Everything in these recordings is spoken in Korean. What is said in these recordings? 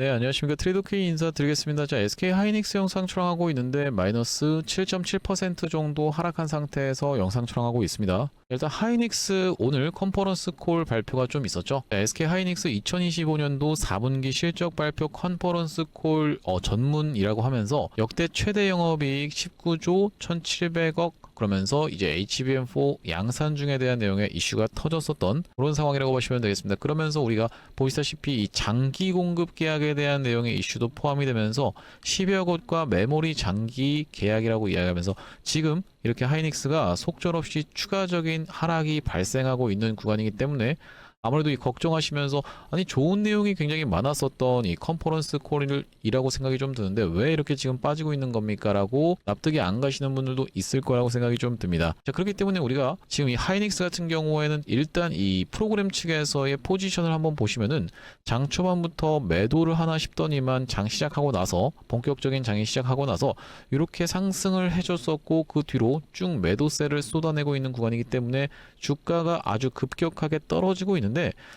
네, 안녕하십니까. 트레이더K 인사드리겠습니다. 자, SK 하이닉스 영상 촬영하고 있는데 마이너스 7.7% 정도 하락한 상태에서 영상 촬영하고 있습니다. 일단 하이닉스 오늘 컨퍼런스 콜 발표가 좀 있었죠. 자, SK 하이닉스 2025년도 4분기 실적 발표 컨퍼런스 콜 전문이라고 하면서 역대 최대 영업이익 19조 1,700억 그러면서 이제 HBM4 양산중에 대한 내용의 이슈가 터졌었던 그런 상황이라고 보시면 되겠습니다. 그러면서 우리가 보시다시피 이 장기 공급 계약에 대한 내용의 이슈도 포함이 되면서 10여 곳과 메모리 장기 계약이라고 이야기하면서 지금 이렇게 하이닉스가 속절없이 추가적인 하락이 발생하고 있는 구간이기 때문에 아무래도 이 걱정하시면서 아니 좋은 내용이 굉장히 많았었던 이 컨퍼런스 콜이라고 생각이 좀 드는데 왜 이렇게 지금 빠지고 있는 겁니까? 라고 납득이 안 가시는 분들도 있을 거라고 생각이 좀 듭니다. 자, 그렇기 때문에 우리가 지금 이 하이닉스 같은 경우에는 일단 이 프로그램 측에서의 포지션을 한번 보시면은 장 초반부터 매도를 하나 싶더니만 장 시작하고 나서 본격적인 장이 시작하고 나서 이렇게 상승을 해줬었고 그 뒤로 쭉 매도세를 쏟아내고 있는 구간이기 때문에 주가가 아주 급격하게 떨어지고 있는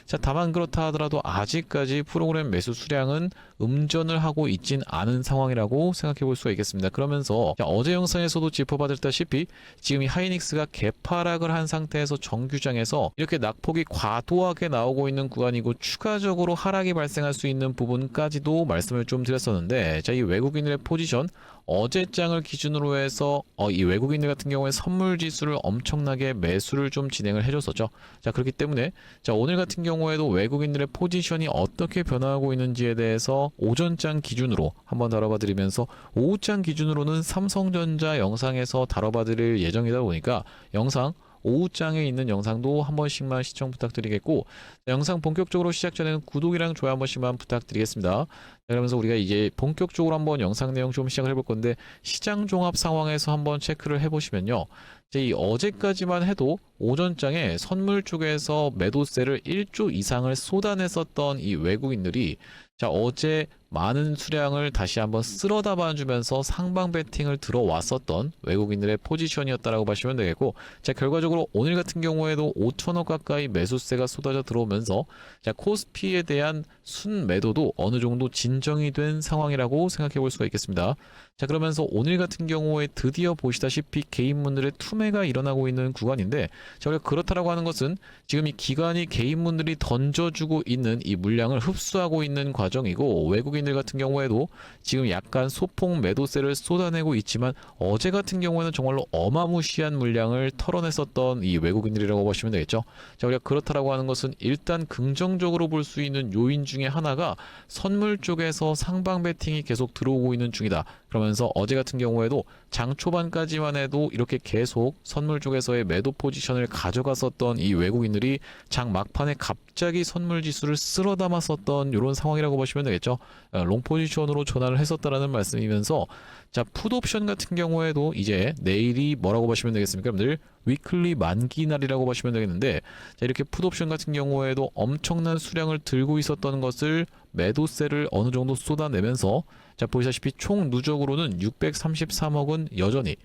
자, 다만 그렇다 하더라도 아직까지 프로그램 매수 수량은 음전을 하고 있진 않은 상황이라고 생각해 볼 수가 있겠습니다. 그러면서 자, 어제 영상에서도 짚어봤다시피 지금 이 하이닉스가 개파락을 한 상태에서 정규장에서 이렇게 낙폭이 과도하게 나오고 있는 구간이고 추가적으로 하락이 발생할 수 있는 부분까지도 말씀을 좀 드렸었는데 자, 이 외국인들의 포지션 어제 장을 기준으로 해서 이 외국인들 같은 경우에 선물 지수를 엄청나게 매수를 좀 진행을 해줬었죠. 자, 그렇기 때문에 자, 오늘 같은 경우에도 외국인들의 포지션이 어떻게 변화하고 있는지에 대해서 오전장 기준으로 한번 다뤄봐 드리면서 오후장 기준으로는 삼성전자 영상에서 다뤄봐 드릴 예정이다 보니까 영상 오후장에 있는 영상도 한 번씩만 시청 부탁드리겠고 영상 본격적으로 시작 전에는 구독이랑 좋아요 한 번씩만 부탁드리겠습니다. 그러면서 우리가 이제 본격적으로 한번 영상 내용 좀 시작을 해볼 건데 시장 종합 상황에서 한번 체크를 해보시면요. 이제 이 어제까지만 해도 오전장에 선물 쪽에서 매도세를 1조 이상을 쏟아냈었던 이 외국인들이 자, 어제 많은 수량을 다시 한번 쓸어 담아주면서 상방 베팅을 들어왔었던 외국인들의 포지션이었다라고 보시면 되겠고 자, 결과적으로 오늘 같은 경우에도 5천억 가까이 매수세가 쏟아져 들어오면서 자, 코스피에 대한 순 매도도 어느 정도 진정이 된 상황이라고 생각해 볼 수가 있겠습니다. 자, 그러면서 오늘 같은 경우에 드디어 보시다시피 개인분들의 투매가 일어나고 있는 구간인데 자, 우리가 그렇다라고 하는 것은 지금 이 기관이 개인분들이 던져주고 있는 이 물량을 흡수하고 있는 과정이고 외국인들 같은 경우에도 지금 약간 소폭 매도세를 쏟아내고 있지만 어제 같은 경우에는 정말로 어마무시한 물량을 털어냈었던 이 외국인들이라고 보시면 되겠죠. 자, 우리가 그렇다라고 하는 것은 일단 긍정적으로 볼 수 있는 요인 중에 하나가 선물 쪽에서 상방 베팅이 계속 들어오고 있는 중이다. 그러면서 어제 같은 경우에도 장 초반까지만 해도 이렇게 계속 선물 쪽에서의 매도 포지션을 가져갔었던 이 외국인들이 장 막판에 갑자기 선물 지수를 쓸어 담았었던 이런 상황이라고 보시면 되겠죠. 롱 포지션으로 전환을 했었다라는 말씀이면서 자, 풋옵션 같은 경우에도 이제 내일이 뭐라고 보시면 되겠습니까? 여러분들 위클리 만기 날이라고 보시면 되겠는데 자, 이렇게 풋옵션 같은 경우에도 엄청난 수량을 들고 있었던 것을 매도세를 어느 정도 쏟아내면서 자, 보시다시피 총 누적으로는 633억은 여전히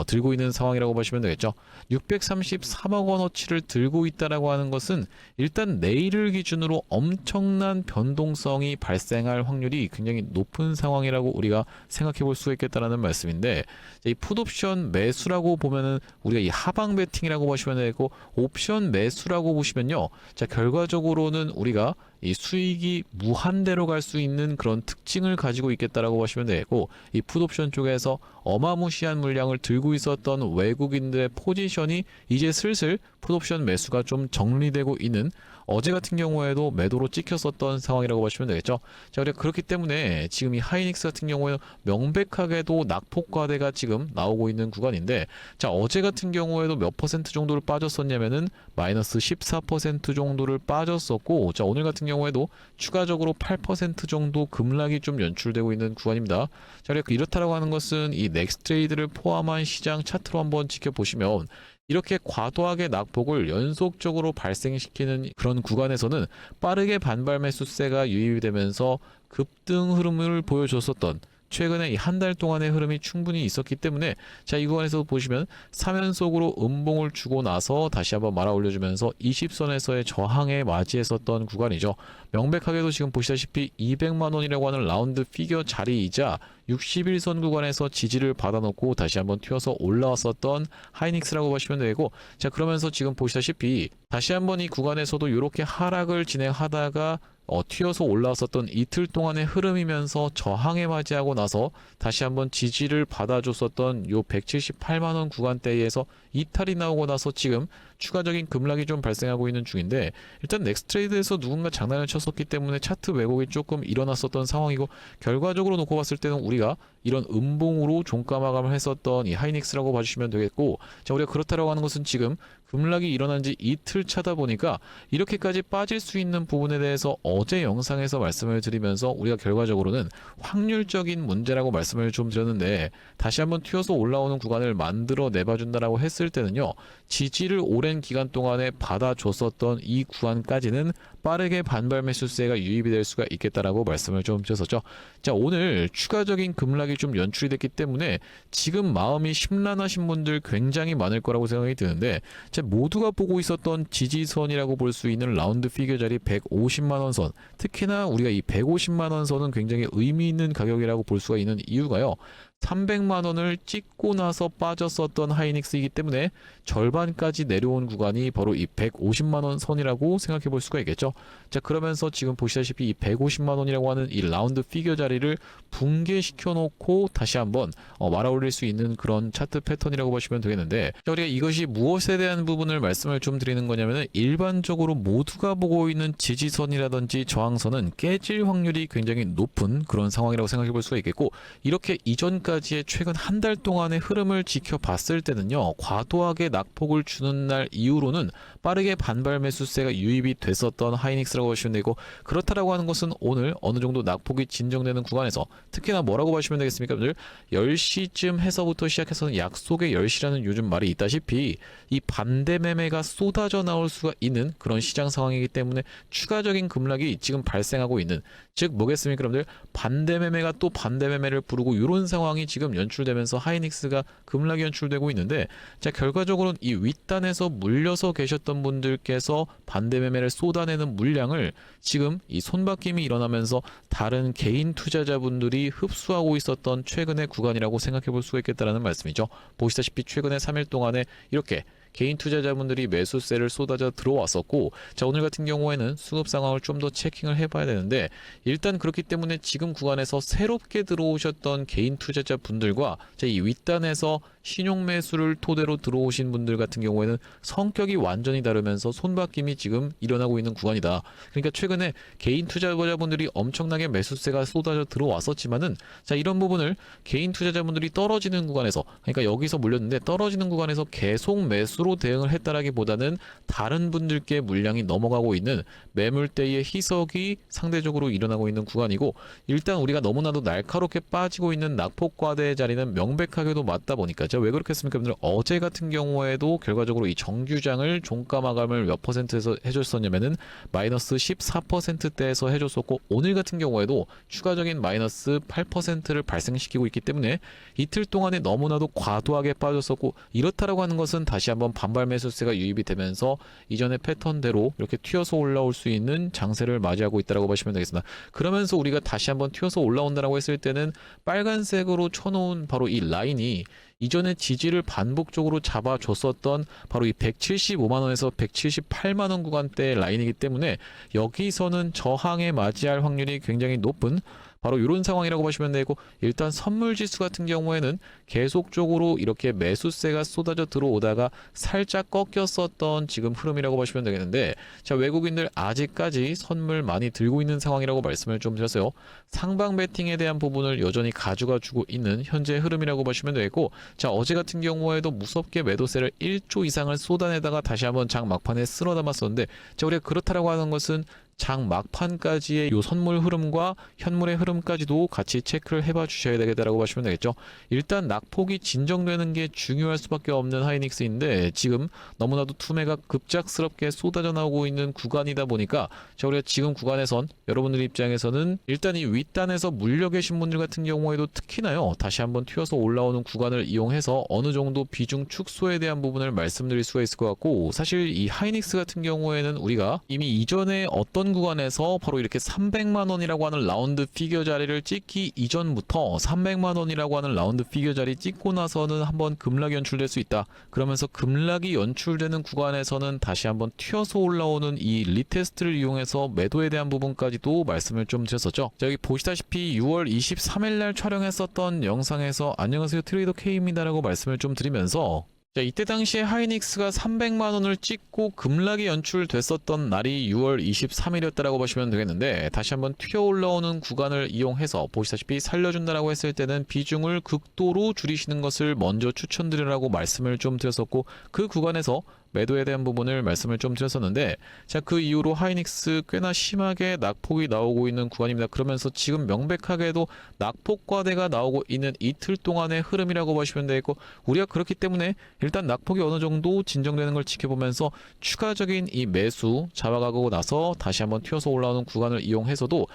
들고 있는 상황이라고 보시면 되겠죠. 633억 원어치를 들고 있다라고 하는 것은 일단 내일을 기준으로 엄청난 변동성이 발생할 확률이 굉장히 높은 상황이라고 우리가 생각해 볼 수 있겠다라는 말씀인데 이 풋옵션 매수라고 보면은 우리가 이 하방 베팅이라고 보시면 되고 옵션 매수라고 보시면요. 자, 결과적으로는 우리가 이 수익이 무한대로 갈 수 있는 그런 특징을 가지고 있겠다라고 보시면 되고 이 풋옵션 쪽에서 어마무시한 물량을 들고 있었던 외국인들의 포지션이 이제 슬슬 풋옵션 매수가 좀 정리되고 있는 어제 같은 경우에도 매도로 찍혔었던 상황이라고 보시면 되겠죠. 자, 우리가 그렇기 때문에 지금 이 하이닉스 같은 경우에는 명백하게도 낙폭 과대가 지금 나오고 있는 구간인데 자, 어제 같은 경우에도 몇 퍼센트 정도를 빠졌었냐면은 마이너스 14% 정도를 빠졌었고 자, 오늘 같은 경우에도 추가적으로 8% 정도 급락이 좀 연출되고 있는 구간입니다. 자, 그러니까 이렇다라고 하는 것은 이 넥스트레이드를 포함한 시장 차트로 한번 지켜보시면 이렇게 과도하게 낙폭을 연속적으로 발생시키는 그런 구간에서는 빠르게 반발 매수세가 유입되면서 급등 흐름을 보여줬었던 최근에 이 한 달 동안의 흐름이 충분히 있었기 때문에 자, 이 구간에서 보시면 3연속으로 음봉을 주고 나서 다시 한번 말아 올려주면서 20선에서의 저항에 맞이했었던 구간이죠. 명백하게도 지금 보시다시피 200만원이라고 하는 라운드 피겨 자리이자 61선 구간에서 지지를 받아놓고 다시 한번 튀어서 올라왔었던 하이닉스라고 보시면 되고, 자, 그러면서 지금 보시다시피 다시 한번 이 구간에서도 이렇게 하락을 진행하다가 튀어서 올라왔었던 이틀 동안의 흐름이면서 저항에 맞이하고 나서 다시 한번 지지를 받아줬었던 요 178만원 구간대에서 이탈이 나오고 나서 지금 추가적인 급락이 좀 발생하고 있는 중인데, 일단 넥스트레이드에서 누군가 장난을 쳤었기 때문에 차트 왜곡이 조금 일어났었던 상황이고, 결과적으로 놓고 봤을 때는 우리가 이런 음봉으로 종가 마감을 했었던 이 하이닉스라고 봐주시면 되겠고, 자, 우리가 그렇다라고 하는 것은 지금 급락이 일어난 지 이틀 차다 보니까 이렇게까지 빠질 수 있는 부분에 대해서 어제 영상에서 말씀을 드리면서 우리가 결과적으로는 확률적인 문제라고 말씀을 좀 드렸는데, 다시 한번 튀어서 올라오는 구간을 만들어 내봐준다라고 했을 때는요, 지지를 오랜 기간 동안에 받아줬었던 이 구간까지는 빠르게 반발 매수세가 유입이 될 수가 있겠다라고 말씀을 좀 드렸었죠. 자, 오늘 추가적인 급락이 좀 연출이 됐기 때문에 지금 마음이 심란하신 분들 굉장히 많을 거라고 생각이 드는데, 자, 모두가 보고 있었던 지지선이라고 볼 수 있는 라운드 피겨 자리 150만원 선, 특히나 우리가 이 150만원 선은 굉장히 의미 있는 가격이라고 볼 수가 있는 이유가요, 300만원을 찍고 나서 빠졌었던 하이닉스이기 때문에 절반까지 내려온 구간이 바로 이 150만원 선이라고 생각해 볼 수가 있겠죠. 자, 그러면서 지금 보시다시피 이 150만원이라고 하는 이 라운드 피겨 자리를 붕괴시켜 놓고 다시 한번 말아 올릴 수 있는 그런 차트 패턴이라고 보시면 되겠는데, 자, 우리가 이것이 무엇에 대한 부분을 말씀을 좀 드리는 거냐면은, 일반적으로 모두가 보고 있는 지지선이라든지 저항선은 깨질 확률이 굉장히 높은 그런 상황이라고 생각해 볼 수가 있겠고, 이렇게 이전까지의 최근 한 달 동안의 흐름을 지켜봤을 때는요, 과도하게 낙폭을 주는 날 이후로는 빠르게 반발 매수세가 유입이 됐었던 하이닉스라고 보시면 되고, 그렇다라고 하는 것은 오늘 어느 정도 낙폭이 진정되는 구간에서 특히나 뭐라고 보시면 되겠습니까? 오늘 10시쯤 해서부터 시작해서는 약속의 10시라는 요즘 말이 있다시피 이 반대 매매가 쏟아져 나올 수가 있는 그런 시장 상황이기 때문에 추가적인 급락이 지금 발생하고 있는, 즉 뭐겠습니까 여러분들, 반대 매매가 또 반대 매매를 부르고 이런 상황이 지금 연출되면서 하이닉스가 급락이 연출되고 있는데, 자, 결과적으로는 이 윗단에서 물려서 계셨던 분들께서 반대 매매를 쏟아내는 물량을 지금 이 손바뀜이 일어나면서 다른 개인 투자자분들이 흡수하고 있었던 최근의 구간이라고 생각해 볼 수가 있겠다라는 말씀이죠. 보시다시피 최근에 3일 동안에 이렇게 개인 투자자분들이 매수세를 쏟아져 들어왔었고, 자, 오늘 같은 경우에는 수급 상황을 좀 더 체킹을 해봐야 되는데, 일단 그렇기 때문에 지금 구간에서 새롭게 들어오셨던 개인 투자자분들과 자, 이 윗단에서 신용 매수를 토대로 들어오신 분들 같은 경우에는 성격이 완전히 다르면서 손바뀜이 지금 일어나고 있는 구간이다. 그러니까 최근에 개인 투자자분들이 엄청나게 매수세가 쏟아져 들어왔었지만은, 자, 이런 부분을 개인 투자자분들이 떨어지는 구간에서, 그러니까 여기서 물렸는데 떨어지는 구간에서 계속 매수로 대응을 했다라기보다는 다른 분들께 물량이 넘어가고 있는 매물대의 희석이 상대적으로 일어나고 있는 구간이고, 일단 우리가 너무나도 날카롭게 빠지고 있는 낙폭과대의 자리는 명백하게도 맞다 보니까, 자, 왜 그렇게 했습니까 여러분들? 어제 같은 경우에도 결과적으로 이 정규장을 종가 마감을 몇 퍼센트에서 해줬었냐면은 마이너스 14%대에서 해줬었고, 오늘 같은 경우에도 추가적인 마이너스 8%를 발생시키고 있기 때문에 이틀 동안에 너무나도 과도하게 빠졌었고, 이렇다라고 하는 것은 다시 한번 반발 매수세가 유입이 되면서 이전의 패턴대로 이렇게 튀어서 올라올 수 있는 장세를 맞이하고 있다고 보시면 되겠습니다. 그러면서 우리가 다시 한번 튀어서 올라온다라고 했을 때는 빨간색으로 쳐놓은 바로 이 라인이 이전에 지지를 반복적으로 잡아줬었던 바로 이 175만원에서 178만원 구간대의 라인이기 때문에 여기서는 저항에 맞이할 확률이 굉장히 높은 바로 이런 상황이라고 보시면 되고, 일단 선물 지수 같은 경우에는 계속적으로 이렇게 매수세가 쏟아져 들어오다가 살짝 꺾였었던 지금 흐름이라고 보시면 되겠는데, 자, 외국인들 아직까지 선물 많이 들고 있는 상황이라고 말씀을 좀 드렸어요. 상방 베팅에 대한 부분을 여전히 가져가 주고 있는 현재 흐름이라고 보시면 되겠고, 자, 어제 같은 경우에도 무섭게 매도세를 1조 이상을 쏟아내다가 다시 한번 장 막판에 쓸어 담았었는데, 자, 우리가 그렇다라고 하는 것은 장 막판까지의 요 선물 흐름과 현물의 흐름까지도 같이 체크를 해봐 주셔야 되겠다라고 보시면 되겠죠. 일단 낙폭이 진정되는 게 중요할 수밖에 없는 하이닉스인데 지금 너무나도 투매가 급작스럽게 쏟아져 나오고 있는 구간이다 보니까 자, 우리가 지금 구간에선 여러분들 입장에서는 일단 이 윗단에서 물려 계신 분들 같은 경우에도 특히나요, 다시 한번 튀어서 올라오는 구간을 이용해서 어느 정도 비중 축소에 대한 부분을 말씀드릴 수가 있을 것 같고, 사실 이 하이닉스 같은 경우에는 우리가 이미 이전에 어떤 구간에서 바로 이렇게 300만 원이라고 하는 라운드 피겨 자리를 찍기 이전부터 300만 원이라고 하는 라운드 피겨 자리 찍고 나서는 한번 급락이 연출될 수 있다. 그러면서 급락이 연출되는 구간에서는 다시 한번 튀어서 올라오는 이 리테스트를 이용해서 매도에 대한 부분까지도 말씀을 좀 드렸었죠. 자, 여기 보시다시피 6월 23일 날 촬영했었던 영상에서 안녕하세요 트레이더 K입니다라고 말씀을 좀 드리면서, 자, 이때 당시에 하이닉스가 300만 원을 찍고 급락이 연출됐었던 날이 6월 23일이었다라고 보시면 되겠는데, 다시 한번 튀어 올라오는 구간을 이용해서 보시다시피 살려준다라고 했을 때는 비중을 극도로 줄이시는 것을 먼저 추천드리라고 말씀을 좀 드렸었고, 그 구간에서 매도에 대한 부분을 말씀을 좀 드렸었는데, 자, 그 이후로 하이닉스 꽤나 심하게 낙폭이 나오고 있는 구간입니다. 그러면서 지금 명백하게도 낙폭과대가 나오고 있는 이틀 동안의 흐름이라고 보시면 되겠고, 우리가 그렇기 때문에 일단 낙폭이 어느 정도 진정되는 걸 지켜보면서 추가적인 이 매수 잡아가고 나서 다시 한번 튀어서 올라오는 구간을 이용해서도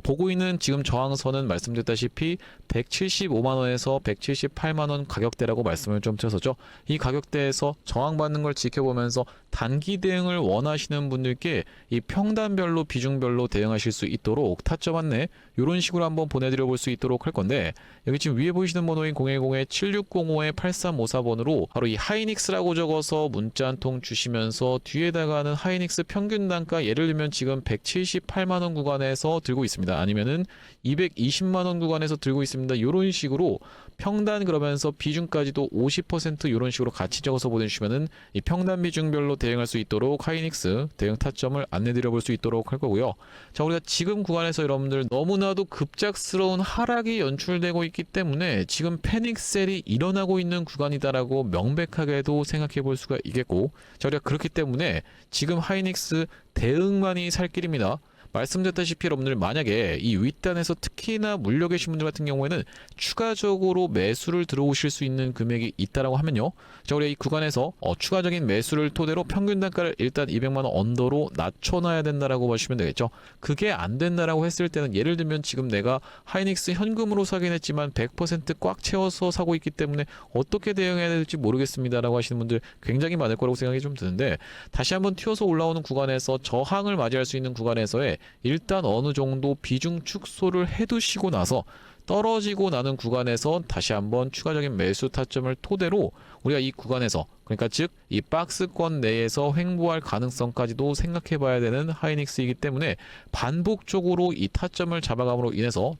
보고 있는 지금 저항선은 말씀드렸다시피 175만원에서 178만원 가격대라고 말씀을 좀 드렸었죠. 이 가격대에서 저항받는 걸 지켜보면서 단기 대응을 원하시는 분들께 이 평단별로 비중별로 대응하실 수 있도록 타점 안내 이런 식으로 한번 보내드려 볼 수 있도록 할 건데, 여기 지금 위에 보이시는 번호인 010-7605-8354번으로 바로 이 하이닉스라고 적어서 문자 한 통 주시면서 뒤에다가는 하이닉스 평균 단가, 예를 들면 지금 178만원 구간에서 들고 있습니다. 아니면은 220만원 구간에서 들고 있습니다. 이런 식으로 평단, 그러면서 비중까지도 50% 이런 식으로 같이 적어서 보내주시면은 이 평단 비중별로 대응할 수 있도록 하이닉스 대응 타점을 안내드려 볼 수 있도록 할 거고요. 자, 우리가 지금 구간에서 여러분들 너무나도 급작스러운 하락이 연출되고 있기 때문에 지금 패닉셀이 일어나고 있는 구간이다라고 명백하게도 생각해 볼 수가 있겠고, 자, 우리가 그렇기 때문에 지금 하이닉스 대응만이 살 길입니다. 말씀드렸다시피 여러분들 만약에 이 윗단에서 특히나 물려 계신 분들 같은 경우에는 추가적으로 매수를 들어오실 수 있는 금액이 있다라고 하면요, 자, 우리가 이 구간에서 추가적인 매수를 토대로 평균 단가를 일단 200만원 언더로 낮춰놔야 된다라고 보시면 되겠죠. 그게 안 된다라고 했을 때는, 예를 들면 지금 내가 하이닉스 현금으로 사긴 했지만 100% 꽉 채워서 사고 있기 때문에 어떻게 대응해야 될지 모르겠습니다라고 하시는 분들 굉장히 많을 거라고 생각이 좀 드는데, 다시 한번 튀어서 올라오는 구간에서 저항을 맞이할 수 있는 구간에서의 일단 어느 정도 비중 축소를 해두시고 나서 떨어지고 나는 구간에서 다시 한번 추가적인 매수 타점을 토대로 우리가 이 구간에서, 그러니까 즉 이 박스권 내에서 횡보할 가능성까지도 생각해 봐야 되는 하이닉스이기 때문에 반복적으로 이 타점을 잡아감으로 인해서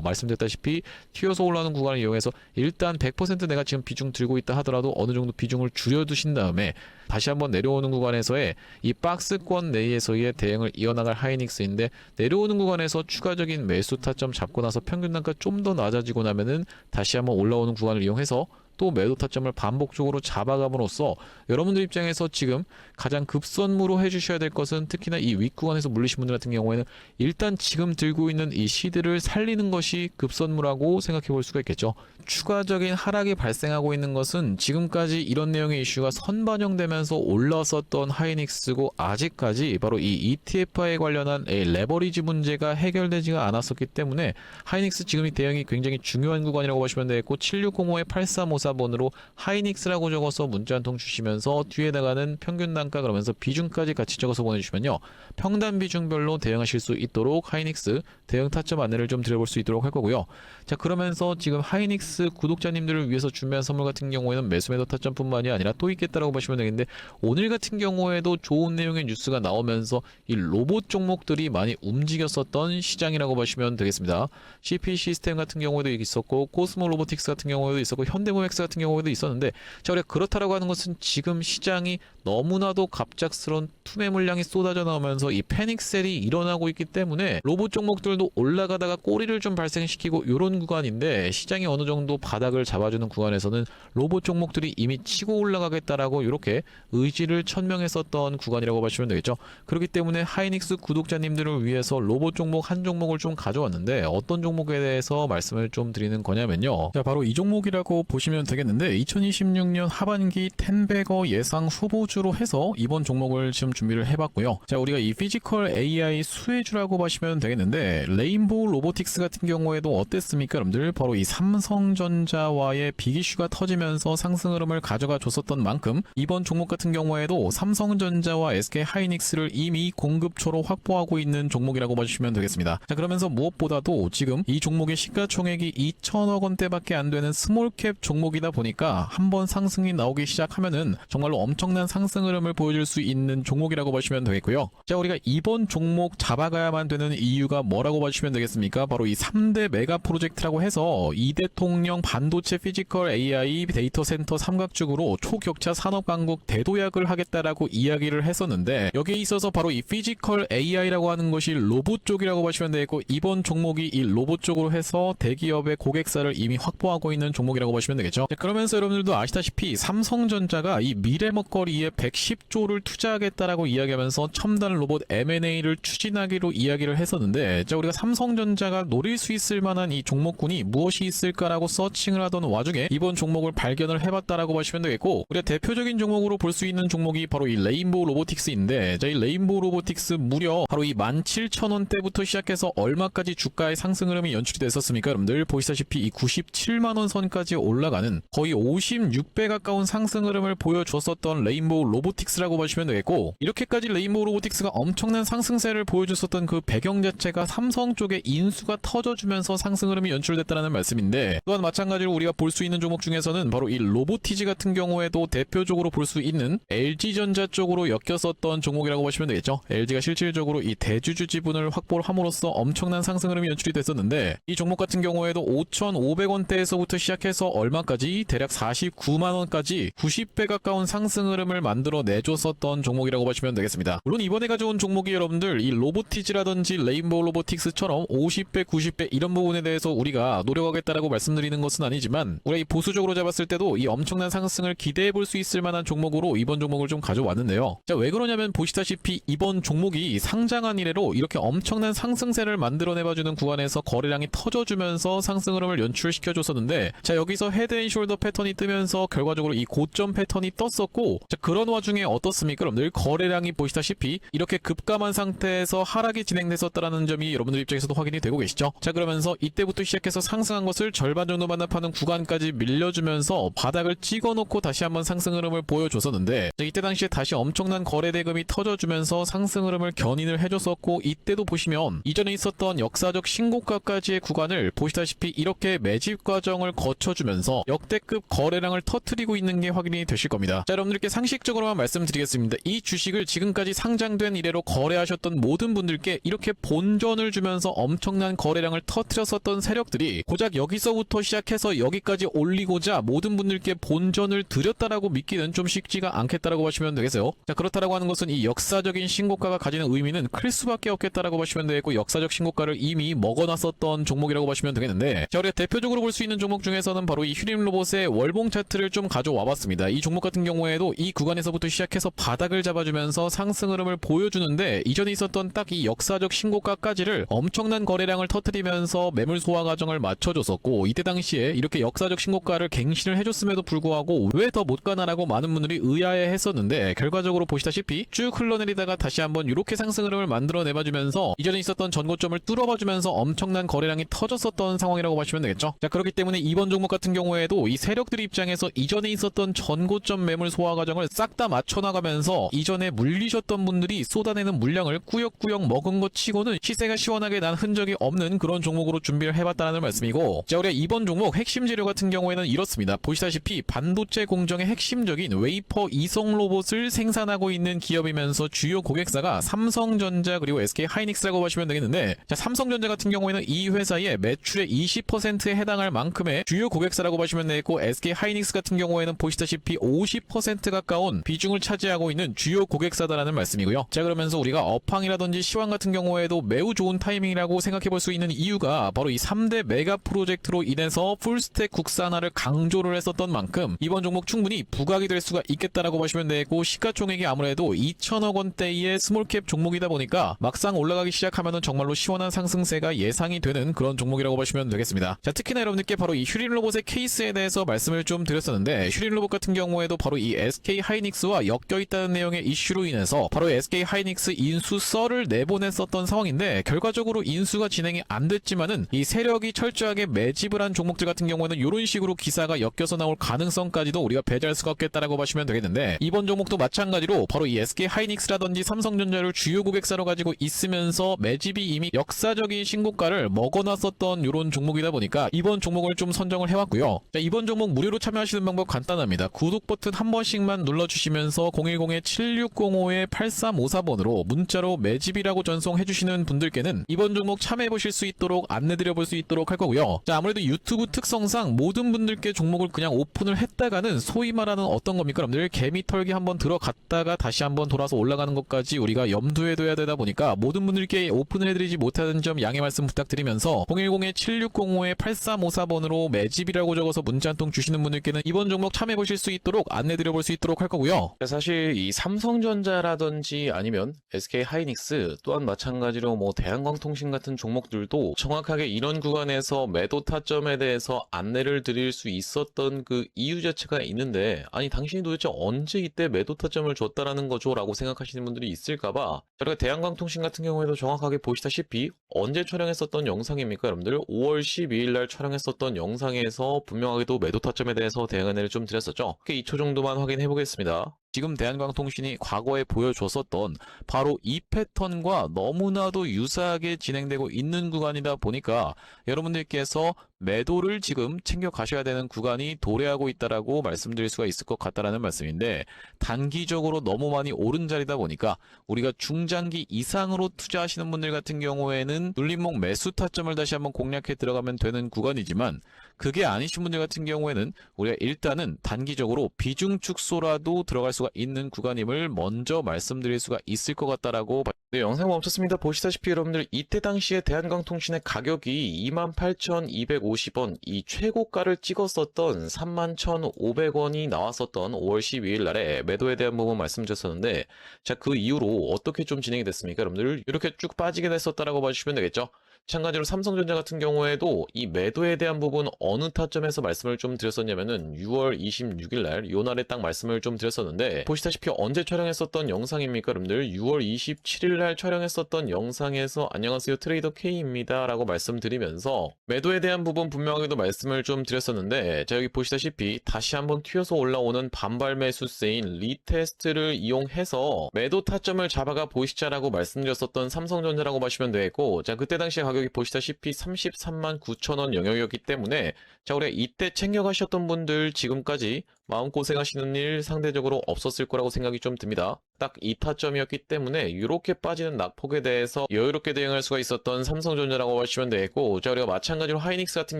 말씀드렸다시피 튀어서 올라오는 구간을 이용해서 일단 100% 내가 지금 비중 들고 있다 하더라도 어느 정도 비중을 줄여두신 다음에 다시 한번 내려오는 구간에서의 이 박스권 내에서의 대응을 이어나갈 하이닉스인데, 내려오는 구간에서 추가적인 매수 타점 잡고 나서 평균 단가 좀 더 낮아지고 나면은 다시 한번 올라오는 구간을 이용해서 또 매도 타점을 반복적으로 잡아감으로써 여러분들 입장에서 지금 가장 급선무로 해주셔야 될 것은, 특히나 이 윗구간에서 물리신 분들 같은 경우에는 일단 지금 들고 있는 이 시드를 살리는 것이 급선무라고 생각해 볼 수가 있겠죠. 추가적인 하락이 발생하고 있는 것은 지금까지 이런 내용의 이슈가 선반영되면서 올라섰던 하이닉스고, 아직까지 바로 이 ETF화에 관련한 레버리지 문제가 해결되지가 않았었기 때문에 하이닉스 지금 이 대응이 굉장히 중요한 구간이라고 보시면 되겠고, 7605-8354번으로 하이닉스라고 적어서 문자 한 통 주시면서 뒤에다가는 평균 단가, 그러면서 비중까지 같이 적어서 보내주시면요, 평단 비중별로 대응하실 수 있도록 하이닉스 대응 타점 안내를 좀 드려볼 수 있도록 할 거고요. 자, 그러면서 지금 하이닉스 구독자님들을 위해서 준비한 선물 같은 경우에는 매수 매도 타점뿐만이 아니라 또 있겠다라고 보시면 되겠는데, 오늘 같은 경우에도 좋은 내용의 뉴스가 나오면서 이 로봇 종목들이 많이 움직였었던 시장이라고 보시면 되겠습니다. CP 시스템 같은 경우에도 있었고, 코스모 로보틱스 같은 경우에도 있었고, 현대모맥스 로보틱스 같은 경우에도 있었는데, 자, 우리가 그렇다라고 하는 것은 지금 시장이 너무나도 갑작스러운 투매 물량이 쏟아져 나오면서 이 패닉셀이 일어나고 있기 때문에 로봇 종목들도 올라가다가 꼬리를 좀 발생시키고 이런 구간인데, 시장이 어느 정도 바닥을 잡아주는 구간에서는 로봇 종목들이 이미 치고 올라가겠다라고 이렇게 의지를 천명했었던 구간이라고 보시면 되겠죠. 그렇기 때문에 하이닉스 구독자님들을 위해서 로봇 종목 한 종목을 좀 가져왔는데, 어떤 종목에 대해서 말씀을 좀 드리는 거냐면요, 자, 바로 이 종목이라고 보시면 되겠는데, 2026년 하반기 텐베거 예상 후보주로 해서 이번 종목을 지금 준비를 해봤고요. 자, 우리가 이 피지컬 AI 수혜주라고 보시면 되겠는데, 레인보우 로보틱스 같은 경우에도 어땠습니까 여러분들? 바로 이 삼성전자와의 빅이슈가 터지면서 상승 흐름을 가져가 줬었던 만큼, 이번 종목 같은 경우에도 삼성전자와 SK 하이닉스를 이미 공급처로 확보하고 있는 종목이라고 보시면 되겠습니다. 자, 그러면서 무엇보다도 지금 이 종목의 시가총액이 2천억 원대밖에 안 되는 스몰캡 종목이다 보니까 한번 상승이 나오기 시작하면은 정말로 엄청난 상승 흐름을 보여줄 수 있는 종목이라고 보시면 되겠고요. 자, 우리가 이번 종목 잡아가야만 되는 이유가 뭐라고 보시면 되겠습니까? 바로 이 3대 메가 프로젝트라고 해서 이 대통령 반도체 피지컬 AI 데이터 센터 삼각죽으로 초격차 산업 강국 대도약을 하겠다라고 이야기를 했었는데, 여기에 있어서 바로 이 피지컬 AI라고 하는 것이 로봇 쪽이라고 보시면 되겠고, 이번 종목이 이 로봇 쪽으로 해서 대기업의 고객사를 이미 확보하고 있는 종목이라고 보시면 되겠죠. 자, 그러면서 여러분들도 아시다시피 삼성전자가 이 미래 먹거리에 110조를 투자하겠다라고 이야기하면서 첨단 로봇 M&A를 추진하기로 이야기를 했었는데, 자, 우리가 삼성전자가 노릴 수 있을 만한 이 종목군이 무엇이 있을까라고 서칭을 하던 와중에 이번 종목을 발견을 해봤다라고 보시면 되겠고, 우리가 대표적인 종목으로 볼 수 있는 종목이 바로 이 레인보우 로보틱스인데, 자, 이 레인보우 로보틱스 무려 바로 이 17,000원대부터 시작해서 얼마까지 주가의 상승 흐름이 연출이 됐었습니까 여러분들? 보시다시피 이 97만원 선까지 올라가는 거의 56배 가까운 상승 흐름을 보여줬었던 레인보우 로보틱스라고 보시면 되겠고, 이렇게까지 레인보우 로보틱스가 엄청난 상승세를 보여줬었던 그 배경 자체가 삼성 쪽에 인수가 터져주면서 상승 흐름이 연출됐다는 말씀인데, 또한 마찬가지로 우리가 볼 수 있는 종목 중에서는 바로 이 로보티지 같은 경우에도 대표적으로 볼 수 있는 LG전자 쪽으로 엮였었던 종목이라고 보시면 되겠죠. LG가 실질적으로 이 대주주 지분을 확보를 함으로써 엄청난 상승 흐름이 연출이 됐었는데, 이 종목 같은 경우에도 5,500원대에서부터 시작해서 얼마까지? 대략 49만원까지 90배 가까운 상승 흐름을 만들어 내줬었던 종목이라고 보시면 되겠습니다. 물론 이번에 가져온 종목이 여러분들 이 로보티지라든지 레인보우 로보틱스처럼 50배, 90배 이런 부분에 대해서 우리가 노력하겠다라고 말씀드리는 것은 아니지만, 우리가 이 보수적으로 잡았을 때도 이 엄청난 상승을 기대해 볼 수 있을 만한 종목으로 이번 종목을 좀 가져왔는데요. 자, 왜 그러냐면 보시다시피 이번 종목이 상장한 이래로 이렇게 엄청난 상승세를 만들어내봐주는 구간에서 거래량이 터져주면서 상승 흐름을 연출시켜줬었는데, 자, 여기서 헤드앤숄더 패턴이 뜨면서 결과적으로 이 고점 패턴이 떴었고, 자, 그런 와중에 어떻습니까 여러분들? 거래량이 보시다시피 이렇게 급감한 상태에서 하락이 진행됐었다라는 점이 여러분들 입장에서도 확인이 되고 계시죠. 자, 그러면서 이때부터 시작해서 상승한 것을 절반 정도 반납하는 구간까지 밀려주면서 바닥을 찍어놓고 다시 한번 상승 흐름을 보여줬었는데, 자, 이때 당시에 다시 엄청난 거래 대금이 터져주면서 상승 흐름을 견인을 해줬었고, 이때도 보시면 이전에 있었던 역사적 신고가까지의 구간을 보시다시피 이렇게 매집 과정을 거쳐주면서 역대급 거래량을 터뜨리고 있는 게 확인이 되실 겁니다. 자, 여러분들께 상식적으로만 말씀드리겠습니다. 이 주식을 지금까지 상장된 이래로 거래하셨던 모든 분들께 이렇게 본전을 주면서 엄청난 거래량을 터뜨렸었던 세력들이 고작 여기서부터 시작해서 여기까지 올리고자 모든 분들께 본전을 드렸다라고 믿기는 좀 쉽지가 않겠다라고 보시면 되겠어요. 자, 그렇다라고 하는 것은 이 역사적인 신고가가 가지는 의미는 클 수밖에 없겠다라고 보시면 되겠고, 역사적 신고가를 이미 먹어놨었던 종목이라고 보시면 되겠는데, 자, 우리가 대표적으로 볼 수 있는 종목 중에서는 바로 이 휴림 로봇의 월봉 차트를 좀 가져와 봤습니다. 이 종목 같은 경우에도 이 구간에서부터 시작해서 바닥을 잡아주면서 상승 흐름을 보여주는데, 이전에 있었던 딱 이 역사적 신고가까지를 엄청난 거래량을 터뜨리면서 매물 소화 과정을 맞춰줬었고, 이때 당시에 이렇게 역사적 신고가를 갱신을 해줬음에도 불구하고 왜 더 못 가나라고 많은 분들이 의아해 했었는데, 결과적으로 보시다시피 쭉 흘러내리다가 다시 한번 이렇게 상승 흐름을 만들어내봐주면서 이전에 있었던 전고점을 뚫어봐주면서 엄청난 거래량이 터졌었던 상황이라고 보시면 되겠죠. 자, 그렇기 때문에 이번 종목 같은 경우에도 이 세력들 입장에서 이전에 있었던 전고점 매물 소화 과정을 싹 다 맞춰나가면서 이전에 물리셨던 분들이 쏟아내는 물량을 꾸역꾸역 먹은 것 치고는 시세가 시원하게 난 흔적이 없는 그런 종목으로 준비를 해봤다는 말씀이고, 자, 우리가 이번 종목 핵심 재료 같은 경우에는 이렇습니다. 보시다시피 반도체 공정의 핵심적인 웨이퍼 이송 로봇을 생산하고 있는 기업이면서 주요 고객사가 삼성전자 그리고 SK 하이닉스라고 보시면 되겠는데, 자, 삼성전자 같은 경우에는 이 회사의 매출의 20%에 해당할 만큼의 주요 고객사라고 보시면 보시면 되겠고, SK 하이닉스 같은 경우에는 보시다시피 50% 가까운 비중을 차지하고 있는 주요 고객사다라는 말씀이고요. 자, 그러면서 우리가 업황이라든지 시황 같은 경우에도 매우 좋은 타이밍이라고 생각해 볼 수 있는 이유가 바로 이 3대 메가 프로젝트로 인해서 풀스택 국산화를 강조를 했었던 만큼 이번 종목 충분히 부각이 될 수가 있겠다라고 보시면 되고, 시가총액이 아무래도 2천억 원대의 스몰캡 종목이다 보니까 막상 올라가기 시작하면은 정말로 시원한 상승세가 예상이 되는 그런 종목이라고 보시면 되겠습니다. 자, 특히나 여러분들께 바로 이 휴린 로봇의 케이스에 대해서 말씀을 좀 드렸었는데, 휴린 로봇 같은 경우에도 바로 이 SK 하이닉스와 엮여 있다는 내용의 이슈로 인해서 바로 SK 하이닉스 인수 썰을 내보냈었던 상황인데, 결과적으로 인수가 진행이 안 됐지만은 이 세력이 철저하게 매집을 한 종목들 같은 경우에는 이런 식으로 기사가 엮여서 나올 가능성까지도 우리가 배제할 수가 없겠다라고 보시면 되겠는데, 이번 종목도 마찬가지로 바로 이 SK 하이닉스라든지 삼성전자를 주요 고객사로 가지고 있으면서 매집이 이미 역사적인 신고가를 먹어놨었던 이런 종목이다 보니까 이번 종목을 좀 선정을 해왔고요. 자, 이번 종목 무료로 참여하시는 방법 간단합니다. 구독 버튼 한 번씩만 눌러주시면서 010-7605-8354번으로 문자로 매집이라고 전송해주시는 분들께는 이번 종목 참여해보실 수 있도록 안내드려볼 수 있도록 할 거고요. 자, 아무래도 유튜브 특성상 모든 분들께 종목을 그냥 오픈을 했다가는 소위 말하는 어떤 겁니까? 여러분들 개미털기 한번 들어갔다가 다시 한번 돌아서 올라가는 것까지 우리가 염두에 둬야 되다 보니까 모든 분들께 오픈을 해드리지 못하는 점 양해 말씀 부탁드리면서 010-7605-8354번으로 매집이라고 적어서 문자 한 통 주시는 분들께는 이번 종목 참여해보실 수 있도록 안내드려볼 수 있도록 할 거고요. 사실 이 삼성전자라든지 아니면 SK 하이닉스 또한 마찬가지로 뭐 대한광통신 같은 종목들도 정확하게 이런 구간에서 매도 타점에 대해서 안내를 드릴 수 있었던 그 이유 자체가 있는데, 아니 당신이 도대체 언제 이때 매도 타점을 줬다라는 거죠? 라고 생각하시는 분들이 있을까봐 저희가 대한광통신 같은 경우에도 정확하게 보시다시피 언제 촬영했었던 영상입니까? 여러분들 5월 12일 날 촬영했었던 영상에서 분명하게도 매도 타점에 대해서 대응 안내를 좀 드렸었죠. 2초 정도만 확인해 보겠습니다. 지금 대한광통신이 과거에 보여줬었던 바로 이 패턴과 너무나도 유사하게 진행되고 있는 구간이다 보니까 여러분들께서 매도를 지금 챙겨 가셔야 되는 구간이 도래하고 있다라고 말씀드릴 수가 있을 것 같다라는 말씀인데, 단기적으로 너무 많이 오른 자리다 보니까 우리가 중장기 이상으로 투자하시는 분들 같은 경우에는 눌림목 매수 타점을 다시 한번 공략해 들어가면 되는 구간이지만, 그게 아니신 분들 같은 경우에는 우리가 일단은 단기적으로 비중 축소라도 들어갈 수가 있는 구간임을 먼저 말씀드릴 수가 있을 것 같다라고. 네, 영상 멈췄습니다. 보시다시피 여러분들 이때 당시에 대한광통신의 가격이 28,250원, 이 최고가를 찍었었던 31,500원이 나왔었던 5월 12일 날에 매도에 대한 부분 말씀드렸었는데, 자, 그 이후로 어떻게 좀 진행이 됐습니까? 여러분들 이렇게 쭉 빠지게 됐었다라고 봐주시면 되겠죠. 마찬가지로 삼성전자 같은 경우에도 이 매도에 대한 부분 어느 타점에서 말씀을 좀 드렸었냐면은 6월 26일 날, 요 날에 딱 말씀을 좀 드렸었는데, 보시다시피 언제 촬영했었던 영상입니까? 여러분들 6월 27일 날 촬영했었던 영상에서 안녕하세요 트레이더 K입니다 라고 말씀드리면서 매도에 대한 부분 분명하게도 말씀을 좀 드렸었는데, 자, 여기 보시다시피 다시 한번 튀어서 올라오는 반발 매수세인 리테스트를 이용해서 매도 타점을 잡아가 보시자라고 말씀드렸었던 삼성전자라고 보시면 되겠고, 자, 그때 당시에 가격이 보시다시피 33만 9천원 영역이었기 때문에, 자, 우리 이때 챙겨가셨던 분들 지금까지 마음고생하시는 일 상대적으로 없었을 거라고 생각이 좀 듭니다. 딱 이 타점이었기 때문에 이렇게 빠지는 낙폭에 대해서 여유롭게 대응할 수가 있었던 삼성전자라고 하시면 되겠고, 자, 우리가 마찬가지로 하이닉스 같은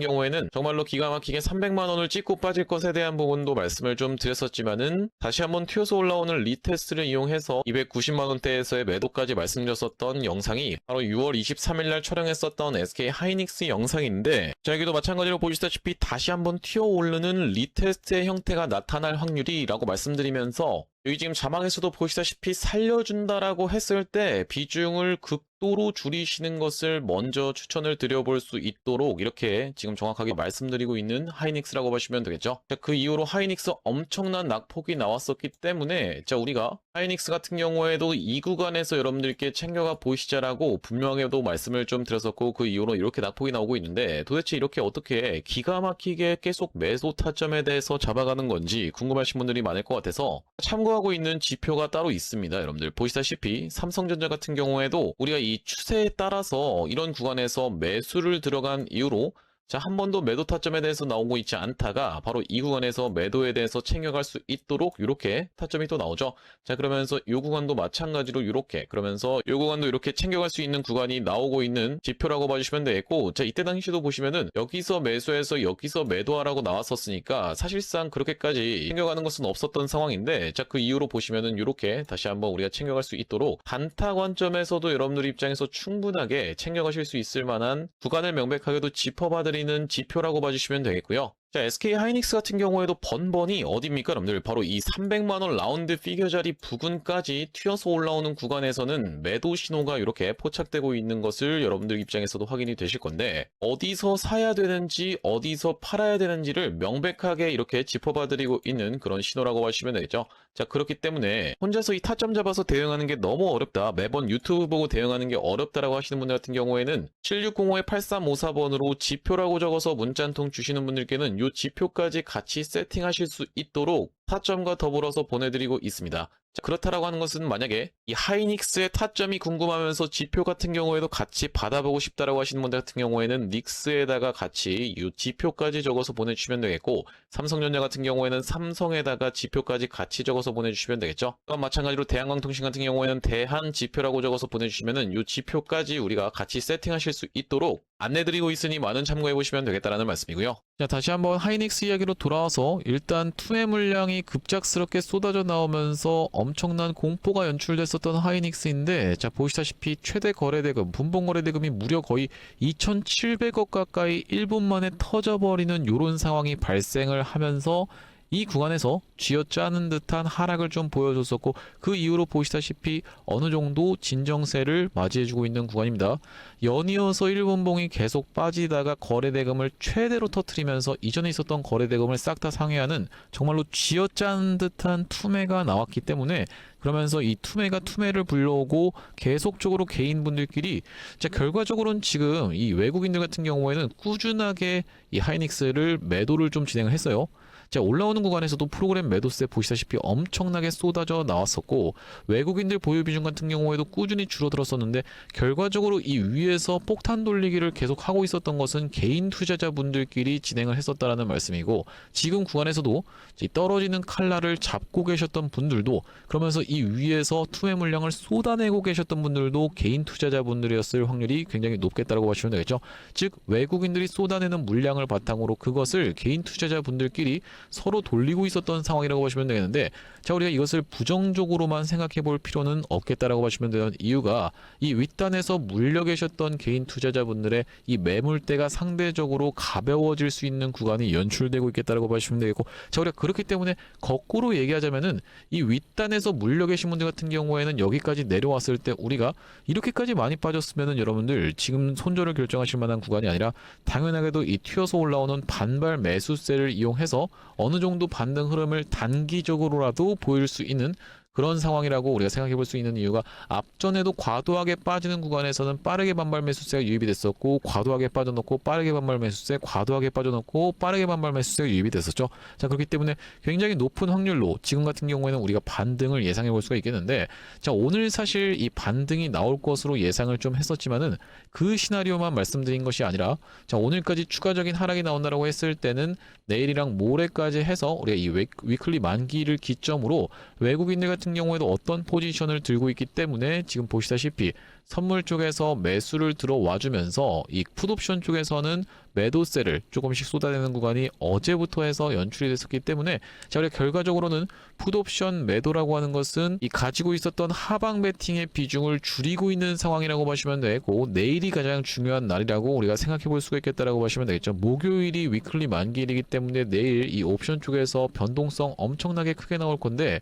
경우에는 정말로 기가 막히게 300만 원을 찍고 빠질 것에 대한 부분도 말씀을 좀 드렸었지만은, 다시 한번 튀어서 올라오는 리테스트를 이용해서 290만 원대에서의 매도까지 말씀드렸었던 영상이 바로 6월 23일 날 촬영했었던 SK 하이닉스 영상인데, 자, 여기도 마찬가지로 보시다시피 다시 한번 튀어 오르는 리테스트의 형태가 나타날 확률이라고 말씀드리면서, 여기 지금 자막에서도 보시다시피 살려준다라고 했을 때 비중을 극도로 줄이시는 것을 먼저 추천을 드려볼 수 있도록 이렇게 지금 정확하게 말씀드리고 있는 하이닉스라고 보시면 되겠죠. 자, 그 이후로 하이닉스 엄청난 낙폭이 나왔었기 때문에, 자, 우리가 하이닉스 같은 경우에도 이 구간에서 여러분들께 챙겨가 보시자라고 분명하게도 말씀을 좀 드렸었고, 그 이후로 이렇게 낙폭이 나오고 있는데, 도대체 이렇게 어떻게 기가 막히게 계속 매도 타점에 대해서 잡아가는 건지 궁금하신 분들이 많을 것 같아서 참고하고 있는 지표가 따로 있습니다. 여러분들 보시다시피 삼성전자 같은 경우에도 우리가 이 추세에 따라서 이런 구간에서 매수를 들어간 이후로 자, 한 번도 매도 타점에 대해서 나오고 있지 않다가 바로 이 구간에서 매도에 대해서 챙겨갈 수 있도록 이렇게 타점이 또 나오죠. 자, 그러면서 이 구간도 마찬가지로 이렇게, 그러면서 이 구간도 이렇게 챙겨갈 수 있는 구간이 나오고 있는 지표라고 봐주시면 되겠고, 자, 이때 당시도 보시면은 여기서 매수해서 여기서 매도하라고 나왔었으니까 사실상 그렇게까지 챙겨가는 것은 없었던 상황인데, 자, 그 이후로 보시면은 이렇게 다시 한번 우리가 챙겨갈 수 있도록 단타 관점에서도 여러분들 입장에서 충분하게 챙겨가실 수 있을 만한 구간을 명백하게도 짚어봐드리는 지표라고 봐주시면 되겠고요. 자, SK 하이닉스 같은 경우에도 번번이 어디입니까, 여러분들? 바로 이 300만원 라운드 피겨 자리 부근까지 튀어서 올라오는 구간에서는 매도 신호가 이렇게 포착되고 있는 것을 여러분들 입장에서도 확인이 되실 건데, 어디서 사야 되는지, 어디서 팔아야 되는지를 명백하게 이렇게 짚어봐드리고 있는 그런 신호라고 하시면 되겠죠. 자, 그렇기 때문에 혼자서 이 타점 잡아서 대응하는 게 너무 어렵다, 매번 유튜브 보고 대응하는 게 어렵다라고 하시는 분들 같은 경우에는 7605-8354번으로 지표라고 적어서 문자 한 통 주시는 분들께는 이 지표까지 같이 세팅하실 수 있도록 타점과 더불어서 보내드리고 있습니다. 자, 그렇다라고 하는 것은 만약에 이 하이닉스의 타점이 궁금하면서 지표 같은 경우에도 같이 받아보고 싶다라고 하시는 분들 같은 경우에는 닉스에다가 같이 이 지표까지 적어서 보내주시면 되겠고, 삼성전자 같은 경우에는 삼성에다가 지표까지 같이 적어서 보내주시면 되겠죠. 또한 마찬가지로 대한광통신 같은 경우에는 대한 지표라고 적어서 보내주시면은 이 지표까지 우리가 같이 세팅하실 수 있도록 안내드리고 있으니 많은 참고해보시면 되겠다라는 말씀이고요. 자, 다시 한번 하이닉스 이야기로 돌아와서 일단 투매 물량이 급작스럽게 쏟아져 나오면서 엄청난 공포가 연출됐었던 하이닉스인데, 자, 보시다시피 최대 거래대금, 분봉 거래대금이 무려 거의 2,700억 가까이 1분 만에 터져버리는 이런 상황이 발생을 하면서 이 구간에서 쥐어짜는 듯한 하락을 좀 보여줬었고, 그 이후로 보시다시피 어느 정도 진정세를 맞이해주고 있는 구간입니다. 연이어서 1분봉이 계속 빠지다가 거래대금을 최대로 터트리면서 이전에 있었던 거래대금을 싹 다 상회하는 정말로 쥐어짠 듯한 투매가 나왔기 때문에, 그러면서 이 투매가 투매를 불러오고 계속적으로 개인분들끼리, 자, 결과적으로는 지금 이 외국인들 같은 경우에는 꾸준하게 이 하이닉스를 매도를 좀 진행을 했어요. 자, 올라오는 구간에서도 프로그램 매도세 보시다시피 엄청나게 쏟아져 나왔었고, 외국인들 보유 비중 같은 경우에도 꾸준히 줄어들었었는데, 결과적으로 이 위에서 폭탄 돌리기를 계속 하고 있었던 것은 개인 투자자분들끼리 진행을 했었다라는 말씀이고, 지금 구간에서도 이 떨어지는 칼날을 잡고 계셨던 분들도, 그러면서 이 위에서 투매 물량을 쏟아내고 계셨던 분들도 개인 투자자분들이었을 확률이 굉장히 높겠다라고 보시면 되겠죠. 즉, 외국인들이 쏟아내는 물량을 바탕으로 그것을 개인 투자자분들끼리 서로 돌리고 있었던 상황이라고 보시면 되겠는데, 자, 우리가 이것을 부정적으로만 생각해 볼 필요는 없겠다라고 보시면 되는 이유가, 이 윗단에서 물려 계셨던 개인 투자자분들의 이 매물대가 상대적으로 가벼워질 수 있는 구간이 연출되고 있겠다라고 보시면 되겠고, 자, 우리가 그렇기 때문에 거꾸로 얘기하자면은 이 윗단에서 물려 계신 분들 같은 경우에는 여기까지 내려왔을 때 우리가 이렇게까지 많이 빠졌으면은 여러분들 지금 손절을 결정하실 만한 구간이 아니라, 당연하게도 이 튀어서 올라오는 반발 매수세를 이용해서 어느 정도 반등 흐름을 단기적으로라도 보일 수 있는 그런 상황이라고 우리가 생각해 볼 수 있는 이유가, 앞전에도 과도하게 빠지는 구간에서는 빠르게 반발 매수세가 유입이 됐었고, 과도하게 빠져놓고 빠르게 반발 매수세, 과도하게 빠져놓고 빠르게 반발 매수세가 유입이 됐었죠. 자, 그렇기 때문에 굉장히 높은 확률로 지금 같은 경우에는 우리가 반등을 예상해 볼 수가 있겠는데, 자, 오늘 사실 이 반등이 나올 것으로 예상을 좀 했었지만은 그 시나리오만 말씀드린 것이 아니라, 자, 오늘까지 추가적인 하락이 나온다라고 했을 때는 내일이랑 모레까지 해서 우리가 이 위클리 만기를 기점으로 외국인들 같은 경우에도 어떤 포지션을 들고 있기 때문에, 지금 보시다시피 선물 쪽에서 매수를 들어와 주면서 이 풋옵션 쪽에서는 매도세를 조금씩 쏟아내는 구간이 어제부터 해서 연출이 됐었기 때문에, 자, 우리가 결과적으로는 풋옵션 매도라고 하는 것은 이 가지고 있었던 하방 베팅의 비중을 줄이고 있는 상황이라고 보시면 되고, 내일이 가장 중요한 날이라고 우리가 생각해 볼 수가 있겠다라고 보시면 되겠죠. 목요일이 위클리 만기일이기 때문에 내일 이 옵션 쪽에서 변동성 엄청나게 크게 나올 건데,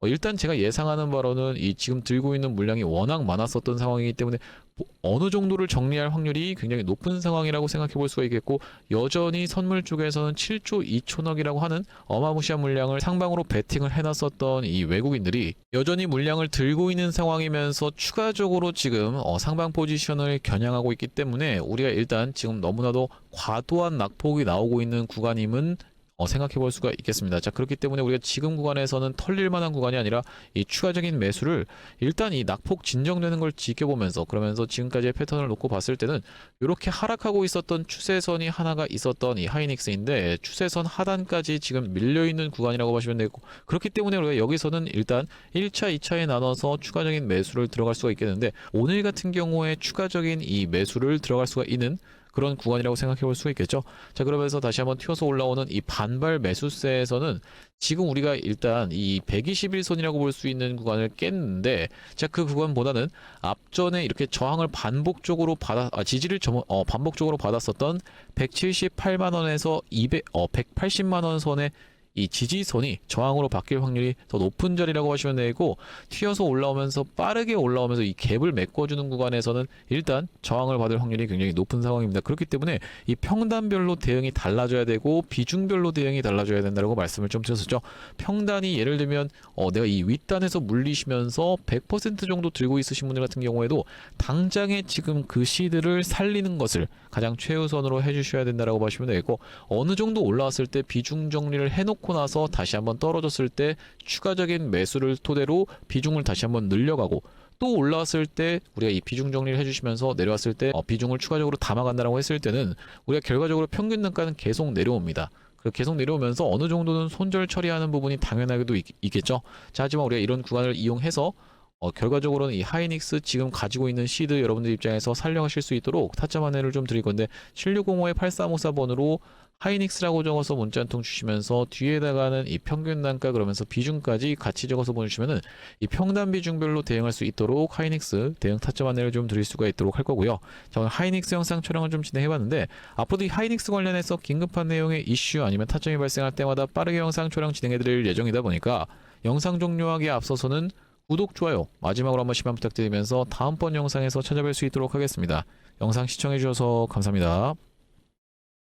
일단 제가 예상하는 바로는 이 지금 들고 있는 물량이 워낙 많았었던 상황이기 때문에 어느 정도를 정리할 확률이 굉장히 높은 상황이라고 생각해 볼 수가 있겠고, 여전히 선물 쪽에서는 7조 2천억이라고 하는 어마무시한 물량을 상방으로 베팅을 해놨었던 이 외국인들이 여전히 물량을 들고 있는 상황이면서 추가적으로 지금 상방 포지션을 겨냥하고 있기 때문에, 우리가 일단 지금 너무나도 과도한 낙폭이 나오고 있는 구간임은 생각해 볼 수가 있겠습니다. 자, 그렇기 때문에 우리가 지금 구간에서는 털릴 만한 구간이 아니라 이 추가적인 매수를 일단 이 낙폭 진정되는 걸 지켜보면서, 그러면서 지금까지의 패턴을 놓고 봤을 때는 이렇게 하락하고 있었던 추세선이 하나가 있었던 이 하이닉스인데, 추세선 하단까지 지금 밀려있는 구간이라고 보시면 되고, 그렇기 때문에 우리가 여기서는 일단 1차, 2차에 나눠서 추가적인 매수를 들어갈 수가 있겠는데, 오늘 같은 경우에 추가적인 이 매수를 들어갈 수가 있는 그런 구간이라고 생각해 볼 수 있겠죠. 자, 그러면서 다시 한번 튀어서 올라오는 이 반발 매수세에서는 지금 우리가 일단 이 121선이라고 볼 수 있는 구간을 깼는데, 자, 그 구간보다는 앞전에 이렇게 저항을 반복적으로 지지를 반복적으로 받았었던 178만 원에서 180만 원 선의 이 지지선이 저항으로 바뀔 확률이 더 높은 자리라고 하시면 되고, 튀어서 올라오면서 빠르게 올라오면서 이 갭을 메꿔주는 구간에서는 일단 저항을 받을 확률이 굉장히 높은 상황입니다. 그렇기 때문에 이 평단별로 대응이 달라져야 되고 비중별로 대응이 달라져야 된다고 말씀을 좀 드렸었죠. 평단이 예를 들면 내가 이 윗단에서 물리시면서 100% 정도 들고 있으신 분들 같은 경우에도 당장에 지금 그 시드를 살리는 것을 가장 최우선으로 해주셔야 된다고 보시면 되겠고, 어느 정도 올라왔을 때 비중 정리를 해놓고 나서 다시 한번 떨어졌을 때 추가적인 매수를 토대로 비중을 다시 한번 늘려가고, 또 올라왔을 때 우리가 이 비중 정리를 해주시면서 내려왔을 때 비중을 추가적으로 담아간다라고 했을 때는 우리가 결과적으로 평균 단가는 계속 내려옵니다. 계속 내려오면서 어느 정도는 손절 처리하는 부분이 당연하게도 있겠죠. 자, 하지만 우리가 이런 구간을 이용해서 결과적으로는 이 하이닉스 지금 가지고 있는 시드 여러분들 입장에서 살려가실 수 있도록 타점 안내를 좀 드릴 건데, 7605-8354번으로 하이닉스라고 적어서 문자 한 통 주시면서 뒤에다가는 이 평균 단가 그러면서 비중까지 같이 적어서 보내주시면은 이 평단 비중별로 대응할 수 있도록 하이닉스 대응 타점 안내를 좀 드릴 수가 있도록 할 거고요. 자, 오늘 하이닉스 영상 촬영을 좀 진행해봤는데, 앞으로도 이 하이닉스 관련해서 긴급한 내용의 이슈 아니면 타점이 발생할 때마다 빠르게 영상 촬영 진행해드릴 예정이다 보니까 영상 종료하기에 앞서서는 구독, 좋아요 마지막으로 한 번씩만 부탁드리면서 다음번 영상에서 찾아뵐 수 있도록 하겠습니다. 영상 시청해주셔서 감사합니다.